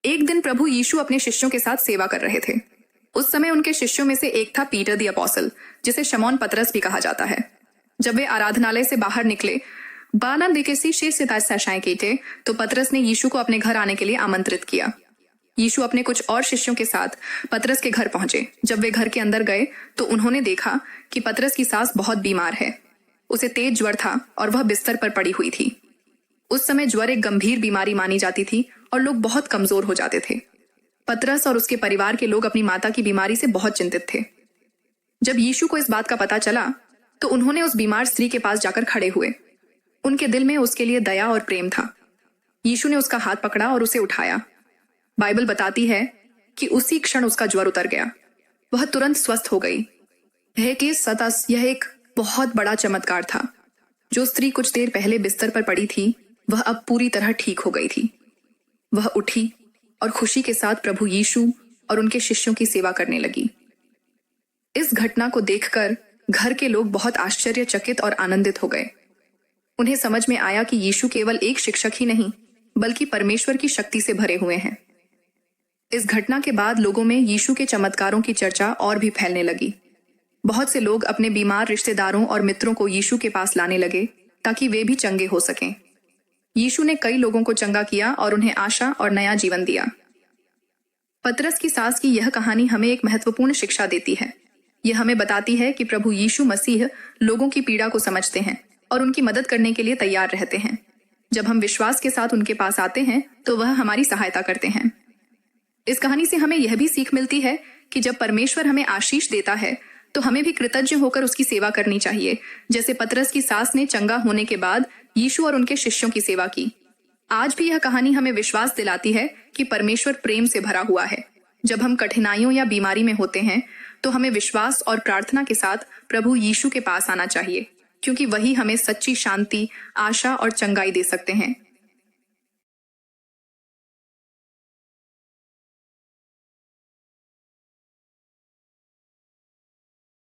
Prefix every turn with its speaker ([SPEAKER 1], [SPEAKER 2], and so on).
[SPEAKER 1] एक दिन प्रभु यीशु अपने शिष्यों के साथ सेवा कर रहे थे। उस समय उनके शिष्यों में से एक था पीटर द अपोस्टल, जिसे शमौन पतरस भी कहा जाता है। जब वे आराधनालय से बाहर निकले, बालन दिकेसी शेष सिताज सशाएं कीटे, तो पतरस ने यीशु को अपने घर आने के लिए आमंत्रित किया। यीशु अपने कुछ और शिष्यों के साथ पतरस के घर पहुंचे। जब वे घर के अंदर गए तो उन्होंने देखा कि पतरस की सास बहुत बीमार है। उसे तेज ज्वर था और वह बिस्तर पर पड़ी हुई थी। उस समय ज्वर एक गंभीर बीमारी मानी जाती थी और लोग बहुत कमजोर हो जाते थे। पतरस और उसके परिवार के लोग अपनी माता की बीमारी से बहुत चिंतित थे। जब यीशु को इस बात का पता चला तो उन्होंने उस बीमार स्त्री के पास जाकर खड़े हुए। उनके दिल में उसके लिए दया और प्रेम था। यीशु ने उसका हाथ पकड़ा और उसे उठाया। बाइबल बताती है कि उसी क्षण उसका ज्वर उतर गया। वह तुरंत स्वस्थ हो गई। यह एक बहुत बड़ा चमत्कार था। जो स्त्री कुछ देर पहले बिस्तर पर पड़ी थी, वह अब पूरी तरह ठीक हो गई थी। वह उठी और खुशी के साथ प्रभु यीशु और उनके शिष्यों की सेवा करने लगी। इस घटना को देखकर घर के लोग बहुत आश्चर्यचकित और आनंदित हो गए। उन्हें समझ में आया कि यीशु केवल एक शिक्षक ही नहीं, बल्कि परमेश्वर की शक्ति से भरे हुए हैं। इस घटना के बाद लोगों में यीशु के चमत्कारों की चर्चा और भी फैलने लगी। बहुत से लोग अपने बीमार रिश्तेदारों और मित्रों को यीशु के पास लाने लगे ताकि वे भी चंगे हो सकें। यीशु ने कई लोगों को चंगा किया और उन्हें आशा और नया जीवन दिया। पतरस की सास की यह कहानी हमें एक महत्वपूर्ण शिक्षा देती है। यह हमें बताती है कि प्रभु यीशु मसीह लोगों की पीड़ा को समझते हैं और उनकी मदद करने के लिए तैयार रहते हैं। जब हम विश्वास के साथ उनके पास आते हैं तो वह हमारी सहायता करते हैं। इस कहानी से हमें यह भी सीख मिलती है कि जब परमेश्वर हमें आशीष देता है तो हमें भी कृतज्ञ होकर उसकी सेवा करनी चाहिए, जैसे पतरस की सास ने चंगा होने के बाद यीशु और उनके शिष्यों की सेवा की। आज भी यह कहानी हमें विश्वास दिलाती है कि परमेश्वर प्रेम से भरा हुआ है। जब हम कठिनाइयों या बीमारी में होते हैं तो हमें विश्वास और प्रार्थना के साथ प्रभु यीशु के पास आना चाहिए, क्योंकि वही हमें सच्ची शांति, आशा और चंगाई दे सकते हैं।